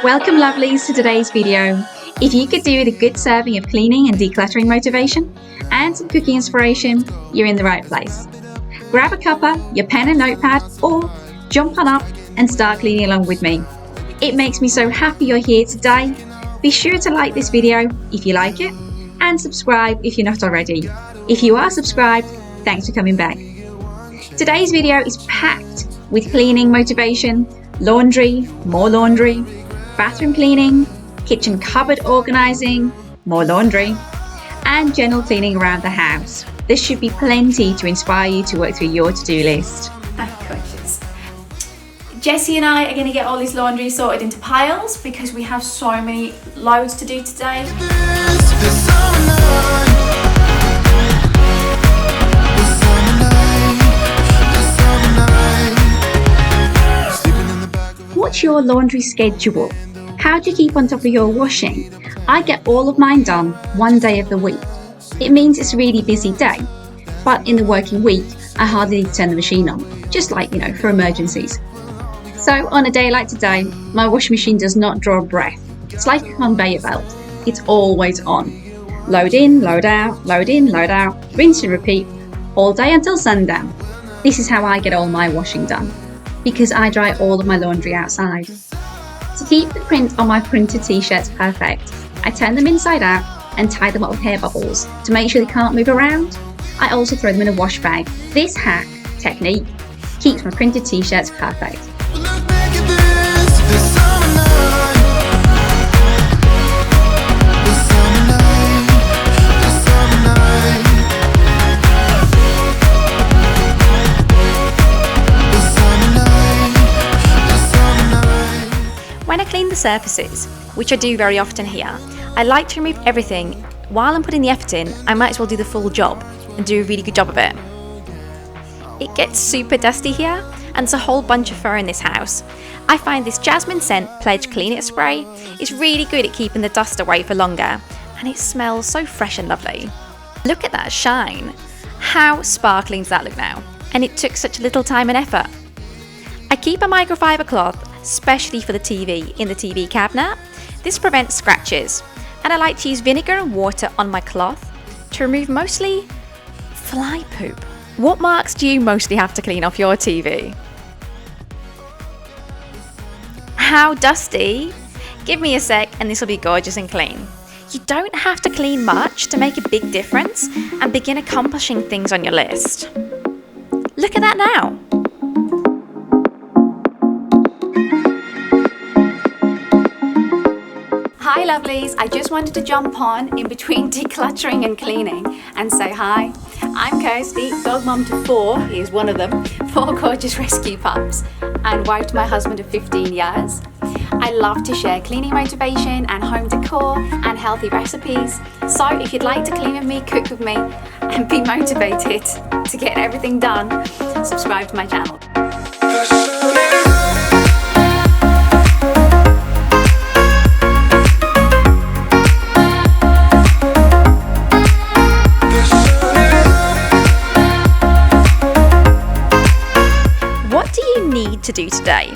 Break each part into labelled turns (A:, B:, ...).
A: Welcome lovelies to today's video. If you could do with a good serving of cleaning and decluttering motivation and some cooking inspiration, you're in the right place. Grab a cuppa, your pen and notepad, or jump on up and start cleaning along with me. It makes me so happy you're here today. Be sure to like this video if you like it and subscribe if you're not already. If you are subscribed, thanks for coming back. Today's video is packed with cleaning motivation, laundry, more laundry, bathroom cleaning, kitchen cupboard organising, more laundry, and general cleaning around the house. There should be plenty to inspire you to work through your to-do list.
B: Gorgeous. Jessie and I are going to get all this laundry sorted into piles because we have so many loads to do today.
A: What's your laundry schedule? How do you keep on top of your washing? I get all of mine done one day of the week. It means it's a really busy day, but in the working week, I hardly need to turn the machine on, just like, for emergencies. So on a day like today, my washing machine does not draw a breath. It's like a conveyor belt. It's always on. Load in, load out, load in, load out, rinse and repeat, all day until sundown. This is how I get all my washing done, because I dry all of my laundry outside. To keep the print on my printed t-shirts perfect, I turn them inside out and tie them up with hair bubbles to make sure they can't move around. I also throw them in a wash bag. This hack technique keeps my printed t-shirts perfect.
B: When I clean the surfaces, which I do very often here, I like to remove everything. While I'm putting the effort in, I might as well do the full job and do a really good job of it. It gets super dusty here, and there's a whole bunch of fur in this house. I find this jasmine scent Pledge Clean It spray is really good at keeping the dust away for longer, and it smells so fresh and lovely. Look at that shine. How sparkling does that look now? And it took such little time and effort. I keep a microfiber cloth, especially for the TV, in the TV cabinet. This prevents scratches, and I like to use vinegar and water on my cloth to remove mostly fly poop. What marks do you mostly have to clean off your TV? How dusty? Give me a sec and this will be gorgeous and clean. You don't have to clean much to make a big difference and begin accomplishing things on your list. Look at that now. Hi lovelies, I just wanted to jump on in between decluttering and cleaning and say hi. I'm Kirsty, dog mum to 4, here's one of them, 4 gorgeous rescue pups, and wife to my husband of 15 years. I love to share cleaning motivation and home decor and healthy recipes. So if you'd like to clean with me, cook with me, and be motivated to get everything done, subscribe to my channel. To do today,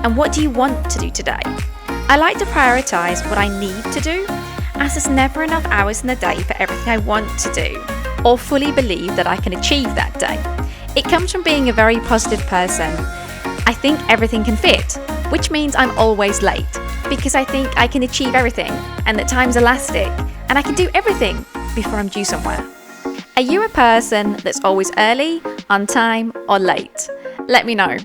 B: and what do you want to do today? I like to prioritize what I need to do, as there's never enough hours in the day for everything I want to do or fully believe that I can achieve that day. It comes from being a very positive person. I think everything can fit, which means I'm always late because I think I can achieve everything and that time's elastic and I can do everything before I'm due somewhere. Are you a person that's always early, on time, or late? Let me know.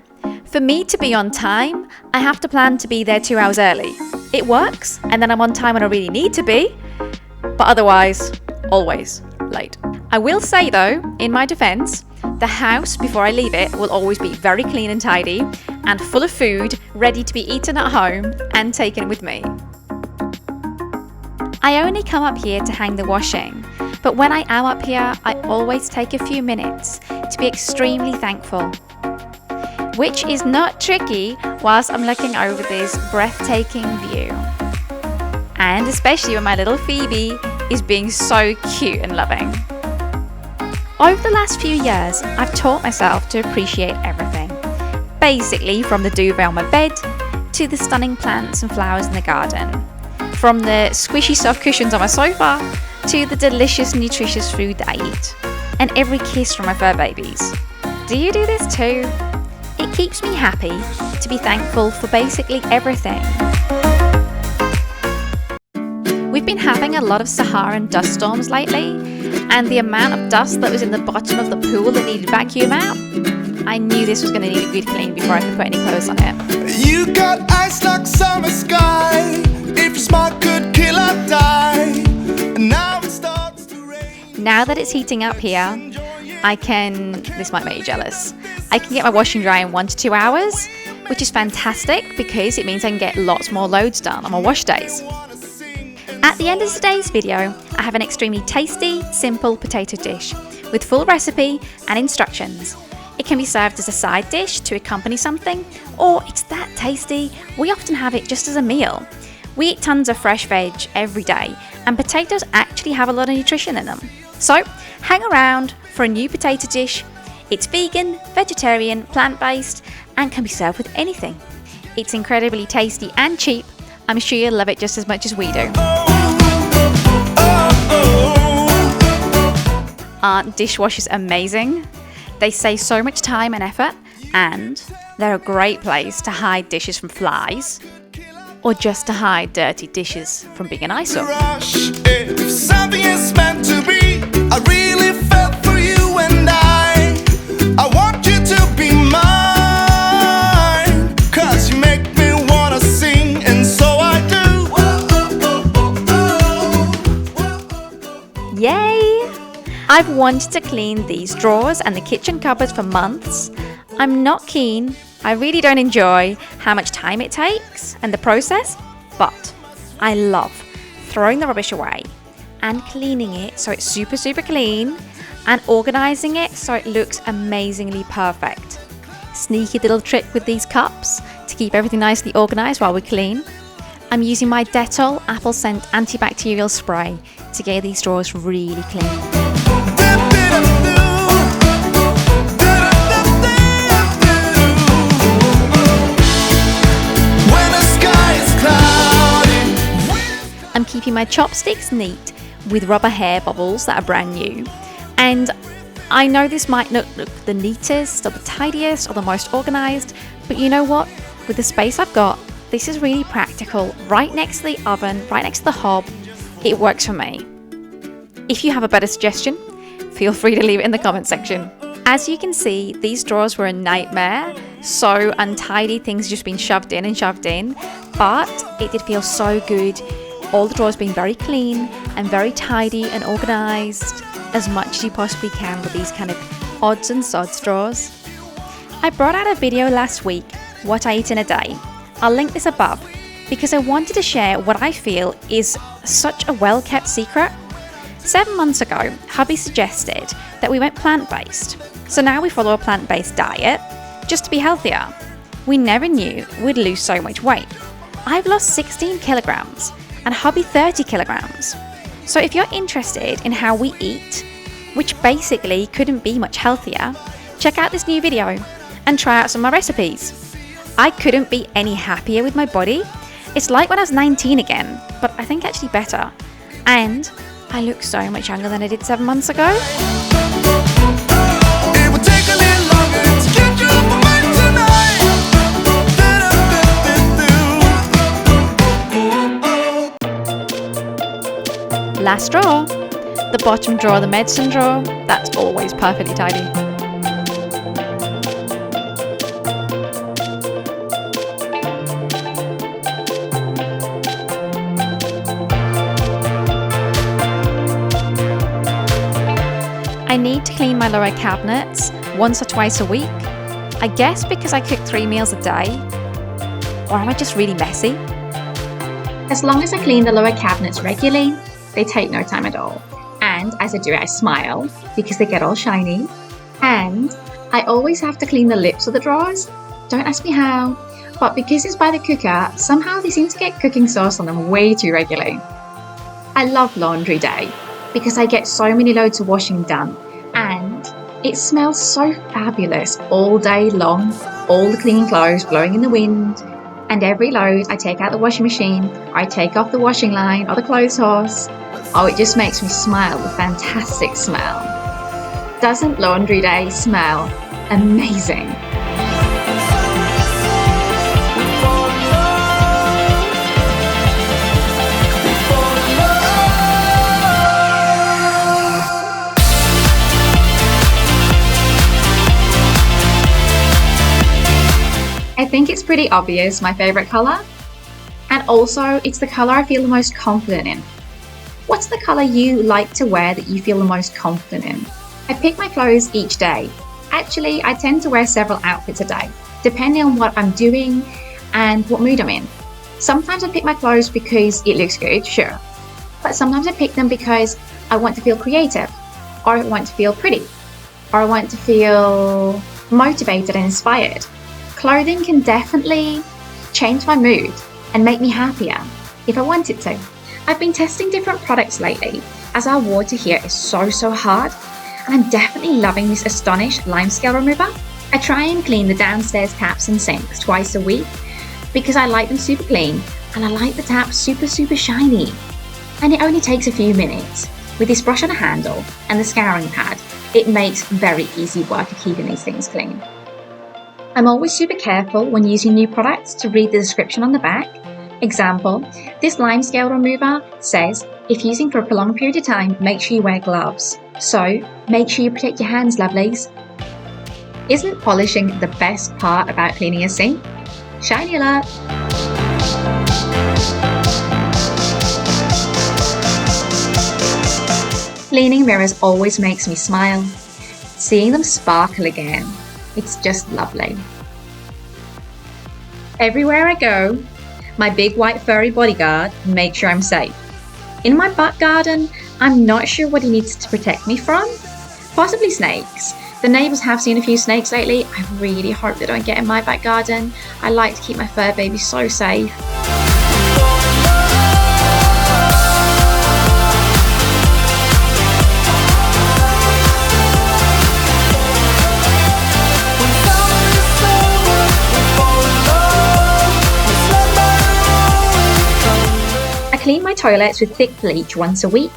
B: For me to be on time, I have to plan to be there 2 hours early. It works, and then I'm on time when I really need to be, but otherwise, always late. I will say though, in my defense, the house before I leave it will always be very clean and tidy and full of food ready to be eaten at home and taken with me. I only come up here to hang the washing, but when I am up here, I always take a few minutes to be extremely thankful, which is not tricky whilst I'm looking over this breathtaking view. And especially when my little Phoebe is being so cute and loving. Over the last few years, I've taught myself to appreciate everything. Basically, from the duvet on my bed to the stunning plants and flowers in the garden. From the squishy soft cushions on my sofa to the delicious nutritious food that I eat. And every kiss from my fur babies. Do you do this too? It keeps me happy to be thankful for basically everything. We've been having a lot of Saharan dust storms lately, and the amount of dust that was in the bottom of the pool that needed vacuum out, I knew this was going to need a good clean before I could put any clothes on it.
C: You got eyes like summer sky. If your smart could kill or die. And now it starts to rain.
B: Now that it's heating up here, this might make you jealous, I can get my wash and dry in 1 to 2 hours, which is fantastic because it means I can get lots more loads done on my wash days. At the end of today's video, I have an extremely tasty, simple potato dish with full recipe and instructions. It can be served as a side dish to accompany something, or it's that tasty, we often have it just as a meal. We eat tons of fresh veg every day, and potatoes actually have a lot of nutrition in them. So, hang around for a new potato dish. It's vegan, vegetarian, plant-based, and can be served with anything. It's incredibly tasty and cheap. I'm sure you'll love it just as much as we do. Aren't dishwashers amazing? They save so much time and effort, and they're a great place to hide dishes from flies, or just to hide dirty dishes from being an eyesore.
C: If something is meant to be, I really felt for you, and I want you to be mine, 'cause you make me wanna sing, and so I do.
B: Yay! I've wanted to clean these drawers and the kitchen cupboards for months. I'm not keen. I really don't enjoy how much time it takes and the process, but I love throwing the rubbish away and cleaning it so it's super, super clean and organising it so it looks amazingly perfect. Sneaky little trick with these cups to keep everything nicely organised while we clean. I'm using my Dettol apple scent antibacterial spray to get these drawers really clean. I'm keeping my chopsticks neat with rubber hair bubbles that are brand new. And I know this might not look the neatest or the tidiest or the most organised, but you know what? With the space I've got, this is really practical. Right next to the oven, right next to the hob, it works for me. If you have a better suggestion, feel free to leave it in the comment section. As you can see, these drawers were a nightmare. So untidy, things just been shoved in, but it did feel so good. All the drawers being very clean and very tidy and organised, as much as you possibly can with these kind of odds and sods drawers. I brought out a video last week, what I eat in a day. I'll link this above because I wanted to share what I feel is such a well-kept secret. 7 months ago, hubby suggested that we went plant-based. So now we follow a plant-based diet just to be healthier. We never knew we'd lose so much weight. I've lost 16 kilograms and hubby 30 kilograms. So if you're interested in how we eat, which basically couldn't be much healthier, check out this new video and try out some of my recipes. I couldn't be any happier with my body. It's like when I was 19 again, but I think actually better. And I look so much younger than I did 7 months ago.
C: It would take a little longer to get you up on mine tonight.
B: Last drawer, the bottom drawer, the medicine drawer, that's always perfectly tidy. I need to clean my lower cabinets once or twice a week. I guess because I cook 3 meals a day, or am I just really messy?
A: As long as I clean the lower cabinets regularly, they take no time at all. And as I do it, I smile because they get all shiny. And I always have to clean the lips of the drawers. Don't ask me how, but because it's by the cooker, somehow they seem to get cooking sauce on them way too regularly. I love laundry day because I get so many loads of washing done, and It smells so fabulous all day long, all the clean clothes blowing in the wind, and every load I take out the washing machine, I take off the washing line or the clothes horse. Oh, it just makes me smile, the fantastic smell. Doesn't laundry day smell amazing? I think it's pretty obvious my favourite colour, and also it's the colour I feel the most confident in. What's the colour you like to wear that you feel the most confident in? I pick my clothes each day. Actually, I tend to wear several outfits a day, depending on what I'm doing and what mood I'm in. Sometimes I pick my clothes because it looks good, sure, but sometimes I pick them because I want to feel creative, or I want to feel pretty, or I want to feel motivated and inspired. Clothing can definitely change my mood and make me happier if I want it to. I've been testing different products lately as our water here is so hard, and I'm definitely loving this Astonish limescale remover. I try and clean the downstairs taps and sinks twice a week because I like them super clean and I like the taps super shiny. And it only takes a few minutes. With this brush on a handle and the scouring pad, it makes very easy work of keeping these things clean. I'm always super careful when using new products to read the description on the back. Example, this limescale remover says, if using for a prolonged period of time, make sure you wear gloves. So, make sure you protect your hands, lovelies. Isn't polishing the best part about cleaning a sink? Shiny alert! Cleaning mirrors always makes me smile. Seeing them sparkle again, it's just lovely. Everywhere I go, my big white furry bodyguard makes sure I'm safe. In my back garden, I'm not sure what he needs to protect me from. Possibly snakes. The neighbours have seen a few snakes lately. I really hope they don't get in my back garden. I like to keep my fur baby so safe. I clean my toilets with thick bleach once a week,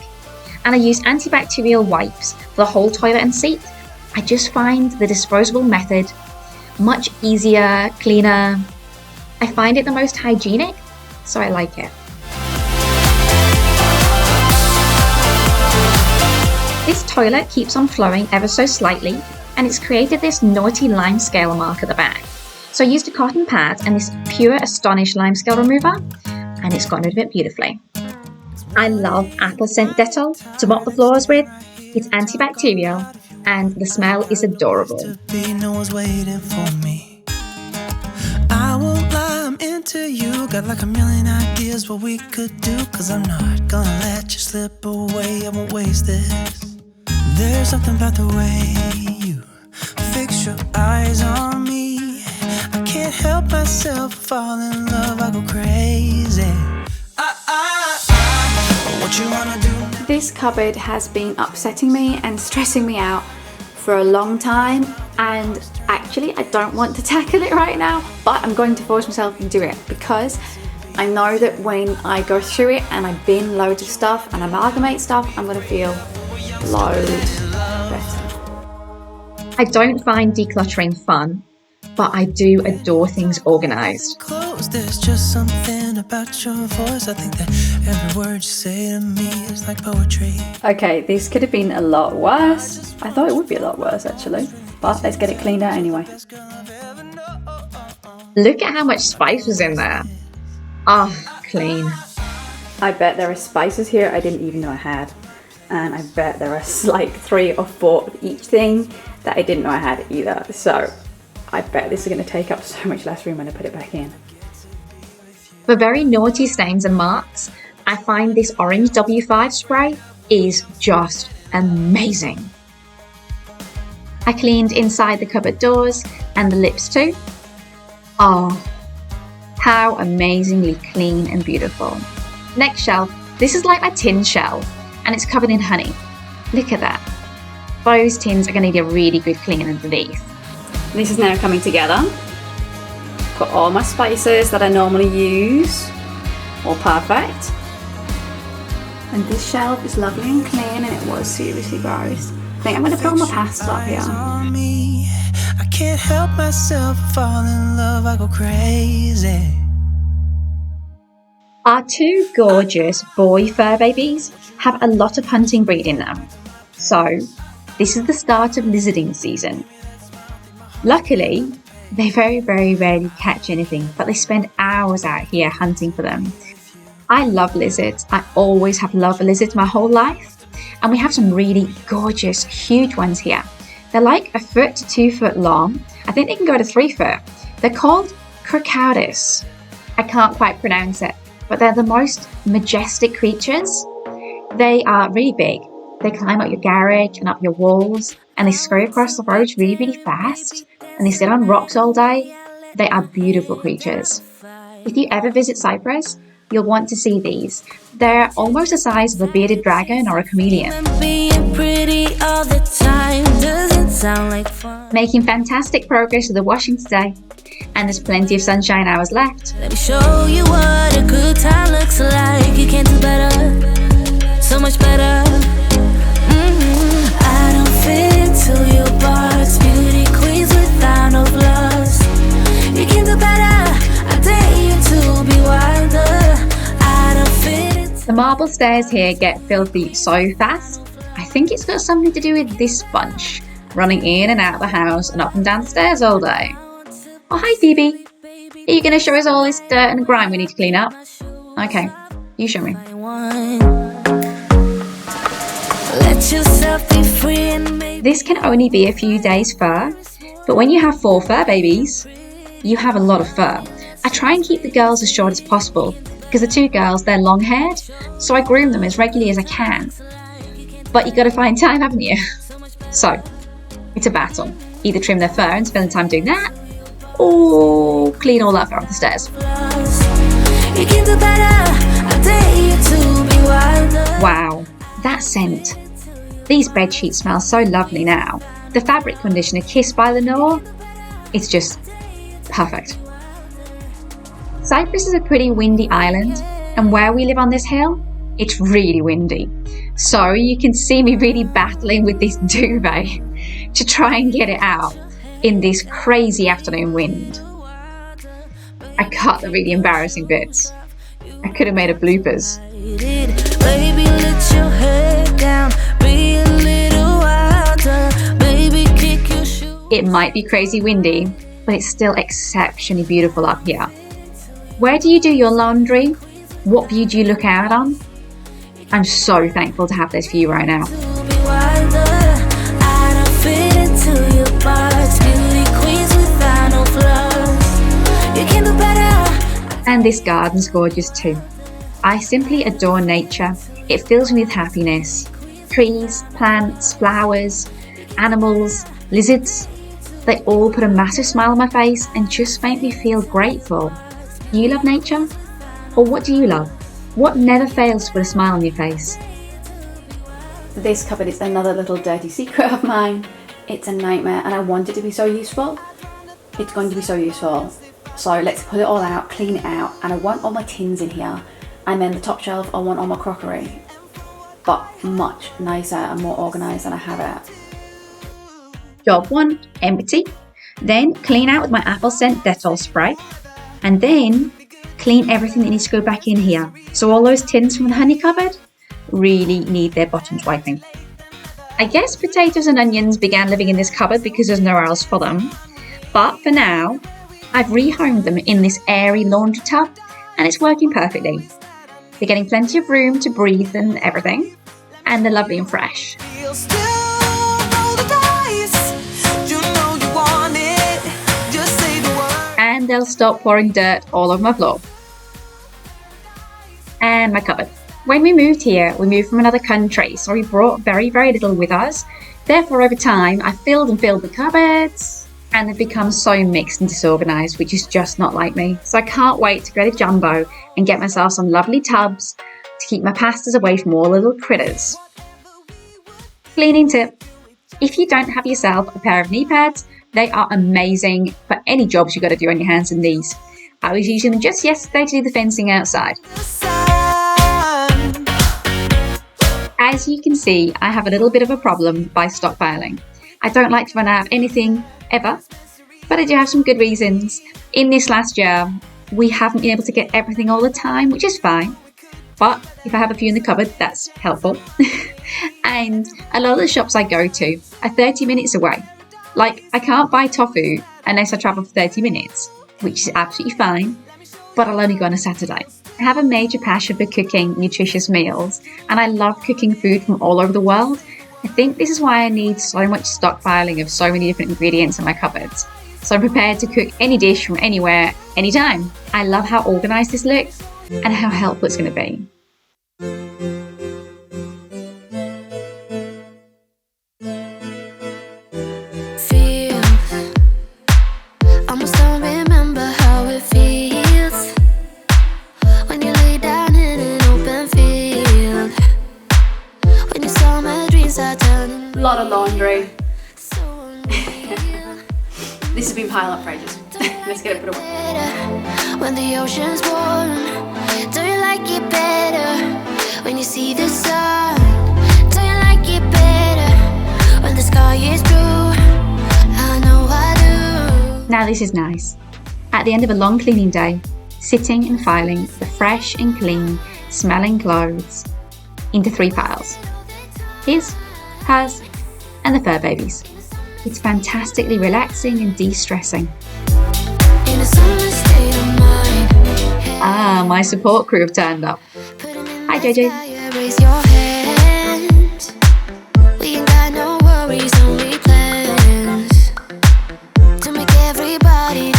A: and I use antibacterial wipes for the whole toilet and seat. I just find the disposable method much easier, cleaner. I find it the most hygienic, so I like it. This toilet keeps on flowing ever so slightly, and it's created this naughty limescale mark at the back. So I used a cotton pad and this pure Astonish limescale remover, and it's gotten rid of it beautifully. I love apple scent Dettol to mop the floors with. It's antibacterial and the smell is adorable.
C: No one's waiting for me. I won't lie, I'm into you. Got like a million ideas what we could do, 'cause I'm not gonna let you slip away. I won't waste this. There's something about the way you fix your eyes on me. I can't help myself, fall in love, I go crazy. What you wanna do?
B: This cupboard has been upsetting me and stressing me out for a long time, and actually I don't want to tackle it right now, but I'm going to force myself and do it because I know that when I go through it and I bin loads of stuff and amalgamate stuff, I'm going to feel loads better.
A: I don't find decluttering fun, but I do adore things organised.
C: Close, there's just something about your voice. I think that every word you say to me is like poetry.
B: Okay, this could have been a lot worse. I thought it would be a lot worse actually, but let's get it cleaned out anyway.
A: Look at how much spice was in there. Ah, clean.
B: I bet there are spices here I didn't even know I had, and I bet there are like 3 or 4 of each thing that I didn't know I had either. So I bet this is going to take up so much less room when I put it back in.
A: For very naughty stains and marks, I find this orange W5 spray is just amazing. I cleaned inside the cupboard doors and the lips too. Oh, how amazingly clean and beautiful. Next shelf, this is like my tin shelf and it's covered in honey. Look at that. Those tins are going to need a really good clean underneath. This is now coming together. Got all my spices that I normally use, all perfect. And this shelf is lovely and clean, and it was seriously gross. I think I'm going to put all my pasta up here.
C: I can't help myself, fall in love, I go crazy.
A: Our two gorgeous boy fur babies have a lot of hunting breed in them. So, this is the start of lizarding season. Luckily, they very, very rarely catch anything, but they spend hours out here hunting for them. I love lizards. I always have loved lizards my whole life. And we have some really gorgeous, huge ones here. They're like 1 foot to 2 foot long. I think they can go to 3 foot. They're called crocoudis. I can't quite pronounce it, but they're the most majestic creatures. They are really big. They climb up your garage and up your walls, and they scurry across the roads really, really fast. And they sit on rocks all day. They are beautiful creatures. If you ever visit Cyprus, you'll want to see these. They're almost the size of a bearded dragon or a chameleon. Making fantastic progress with the washing today. And there's plenty of sunshine hours left.
C: Let me show you what a good time looks like. You can't do better, so much better. I don't fit into your box. Beauty queens without no flaws. You can do better. I dare you to be wilder. I don't fit into.
A: The marble stairs here get filthy so fast. I think it's got something to do with this bunch running in and out of the house and up and down the stairs all day. Oh, hi Phoebe. Are you going to show us all this dirt and grime we need to clean up? Okay, you show me.
C: Let yourself be free and maybe.
A: This can only be a few days fur, but when you have 4 fur babies, you have a lot of fur. I try and keep the girls as short as possible because the 2 girls, they're long haired, so I groom them as regularly as I can. But you got to find time, haven't you? So, it's a battle. Either trim their fur and spend the time doing that, or clean all that fur off the stairs.
C: You can do better. I dare you to be wilder.
A: Wow, that scent. These bed sheets smell so lovely now. The fabric conditioner kissed by Lenore, it's just perfect. Cyprus is a pretty windy island, and where we live on this hill, it's really windy. So you can see me really battling with this duvet to try and get it out in this crazy afternoon wind. I cut the really embarrassing bits. I could have made a bloopers.
C: Baby, let your head down. Be a little wilder. Baby, kick your shoe.
A: It might be crazy windy, but it's still exceptionally beautiful up here. Where do you do your laundry? What view do you look out on? I'm so thankful to have this view right now. And this garden's gorgeous too. I simply adore nature. It fills me with happiness. Trees, plants, flowers, animals, lizards, they all put a massive smile on my face and just make me feel grateful. Do you love nature? Or what do you love? What never fails to put a smile on your face? This cupboard is another little dirty secret of mine. It's a nightmare and I want it to be so useful. It's going to be so useful. So let's put it all out, clean it out, and I want all my tins in here. And then the top shelf, I want all my crockery. But much nicer and more organised than I have it. Job 1, empty. Then clean out with my apple scent Dettol spray. And then clean everything that needs to go back in here. So all those tins from the honey cupboard really need their bottoms wiping. I guess potatoes and onions began living in this cupboard because there's nowhere else for them. But for now, I've rehomed them in this airy laundry tub and it's working perfectly. They're getting plenty of room to breathe and everything, and they're lovely and fresh. And they'll stop pouring dirt all over my floor. And my cupboard. When we moved here, we moved from another country, so we brought very, very little with us. Therefore, over time, I filled the cupboards, and they've become so mixed and disorganised, which is just not like me. So I can't wait to get a jumbo and get myself some lovely tubs to keep my pastas away from all the little critters. Cleaning tip. If you don't have yourself a pair of knee pads, they are amazing for any jobs you've got to do on your hands and knees. I was using them just yesterday to do the fencing outside. As you can see, I have a little bit of a problem by stockpiling. I don't like to run out of anything, ever, but I do have some good reasons. In this last year, we haven't been able to get everything all the time, which is fine. But if I have a few in the cupboard, that's helpful. And a lot of the shops I go to are 30 minutes away. Like, I can't buy tofu unless I travel for 30 minutes, which is absolutely fine, but I'll only go on a Saturday. I have a major passion for cooking nutritious meals, and I love cooking food from all over the world. I think this is why I need so much stockpiling of so many different ingredients in my cupboards. So I'm prepared to cook any dish from anywhere, anytime. I love how organised this looks and how helpful it's going to be.
B: Lot of laundry. This has been piling up for ages. Let's get it put away.
C: When the ocean's warm, do you like it better? When you see the sun, do you like it better? When the sky is blue, I know I do.
A: Now this is nice. At the end of a long cleaning day, sitting and filing the fresh and clean smelling clothes into 3 piles. His, hers, and the fur babies. It's fantastically relaxing and de-stressing. Ah, my support crew have turned up. Hi JJ.
C: Raise your hand. We ain't got no worries, only plans to make everybody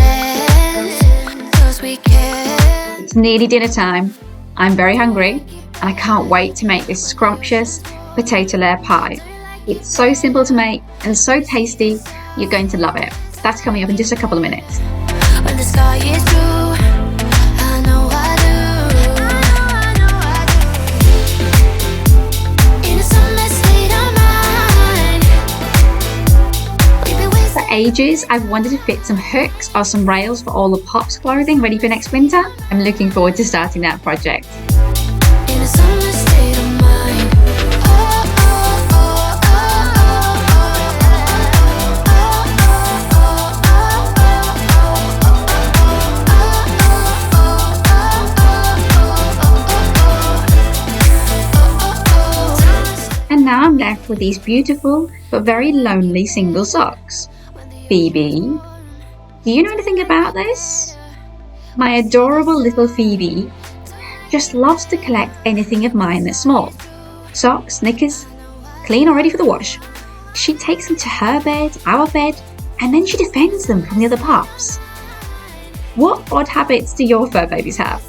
C: dance, 'cause we can.
A: It's nearly dinner time. I'm very hungry and I can't wait to make this scrumptious potato layer pie. It's so simple to make and so tasty, you're going to love it. That's coming up in just a couple of minutes.
C: When the sky is blue, I know I do. In a sunless state of mind,
A: For ages, I've wanted to fit some hooks or some rails for all the Pop's clothing ready for next winter. I'm looking forward to starting that project.
C: in a sunless state of mind.
A: And now I'm left with these beautiful but very lonely single socks. Phoebe, do you know anything about this? My adorable little Phoebe just loves to collect anything of mine that's small. Socks, knickers, clean or ready for the wash. She takes them to her bed, our bed, and then she defends them from the other pups. What odd habits do your fur babies have?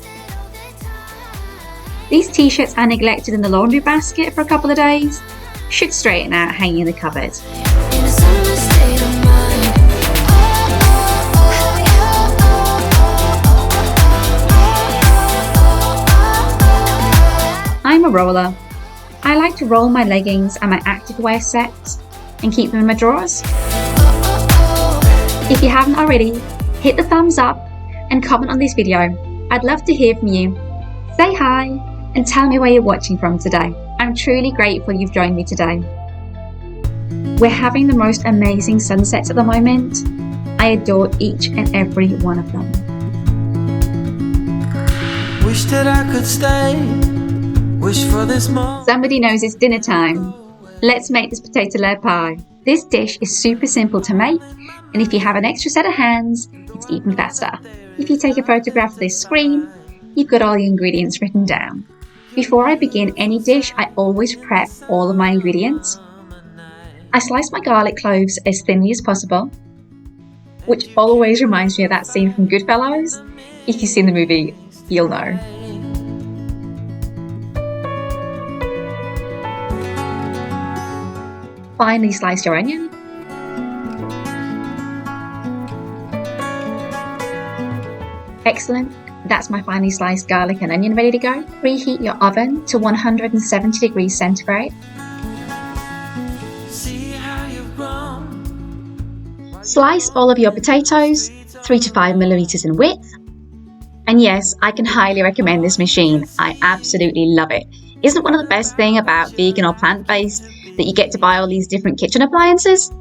A: These t-shirts are neglected in the laundry basket for a couple of days. Should straighten out hanging in the cupboard.
C: In a sunless state of mind.
A: I'm a roller. I like to roll my leggings and my activewear sets and keep them in my drawers. If you haven't already, hit the thumbs up and comment on this video. I'd love to hear from you. Say hi and tell me where you're watching from today. I'm truly grateful you've joined me today. We're having the most amazing sunsets at the moment. I adore each and every one of them.
C: Wish that I could stay. Wish for this moment.
A: Somebody knows it's dinner time. Let's make this potato layer pie. This dish is super simple to make, and if you have an extra set of hands, it's even faster. If you take a photograph of this screen, you've got all the ingredients written down. Before I begin any dish, I always prep all of my ingredients. I slice my garlic cloves as thinly as possible, which always reminds me of that scene from Goodfellas. If you've seen the movie, you'll know. Finely slice your onion. Excellent. That's my finely sliced garlic and onion ready to go. Preheat your oven to 170 degrees centigrade. Slice all of your potatoes 3 to 5 millimeters in width. And yes, I can highly recommend this machine. I absolutely love it. Isn't one of the best things about vegan or plant-based that you get to buy all these different kitchen appliances?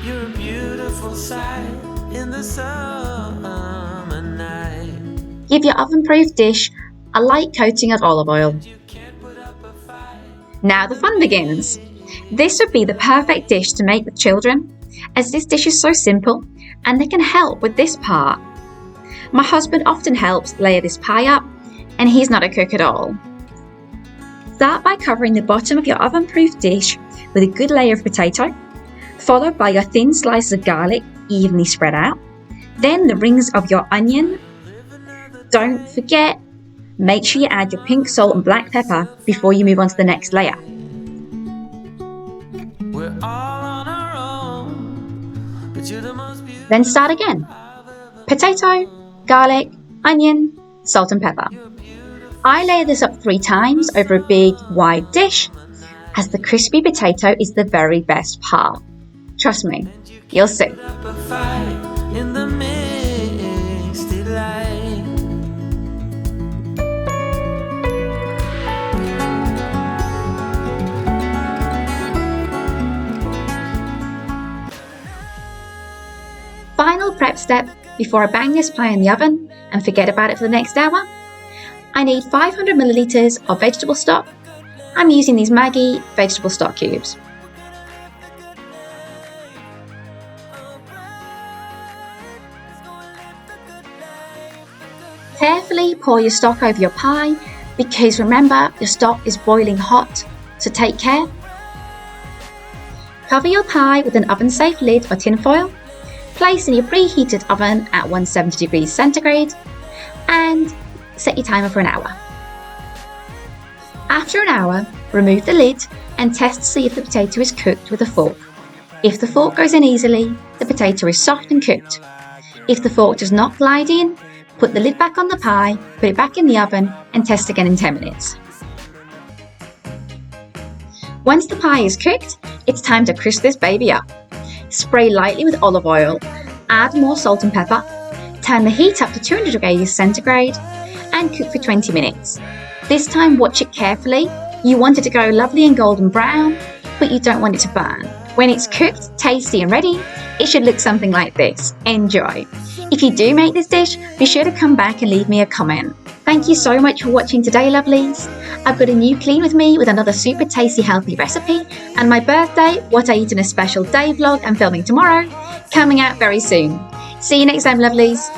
C: You're a beautiful sight in the summer night.
A: Give your oven-proof dish a light coating of olive oil. Now the fun begins. This would be the perfect dish to make with children, as this dish is so simple and they can help with this part. My husband often helps layer this pie up, and he's not a cook at all. Start by covering the bottom of your oven-proof dish with a good layer of potato, followed by your thin slices of garlic evenly spread out, then the rings of your onion. Don't forget, make sure you add your pink salt and black pepper before you move on to the next layer.
C: We're all on our own, but you're the most beautiful.
A: Then start again. Potato, garlic, onion, salt and pepper. I layer this up 3 times over a big wide dish, as the crispy potato is the very best part. Trust me, you'll see.
C: Up a fight in the mixed delight.
A: Final prep step before I bang this pie in the oven and forget about it for the next hour. I need 500 milliliters of vegetable stock. I'm using these Maggi vegetable stock cubes. Carefully pour your stock over your pie, because remember, your stock is boiling hot, so take care. Cover your pie with an oven-safe lid or tin foil. Place in your preheated oven at 170 degrees centigrade and set your timer for an hour. After an hour, remove the lid and test to see if the potato is cooked with a fork. If the fork goes in easily, the potato is soft and cooked. If the fork does not glide in, put the lid back on the pie, put it back in the oven and test again in 10 minutes. Once the pie is cooked, it's time to crisp this baby up. Spray lightly with olive oil, add more salt and pepper, turn the heat up to 200 degrees centigrade and cook for 20 minutes. This time watch it carefully. You want it to go lovely and golden brown, but you don't want it to burn. When it's cooked, tasty and ready, it should look something like this. Enjoy! If you do make this dish, be sure to come back and leave me a comment. Thank you so much for watching today, lovelies. I've got a new clean with me with another super tasty healthy recipe, and my birthday, what I eat in a special day vlog I'm filming tomorrow, coming out very soon. See you next time, lovelies.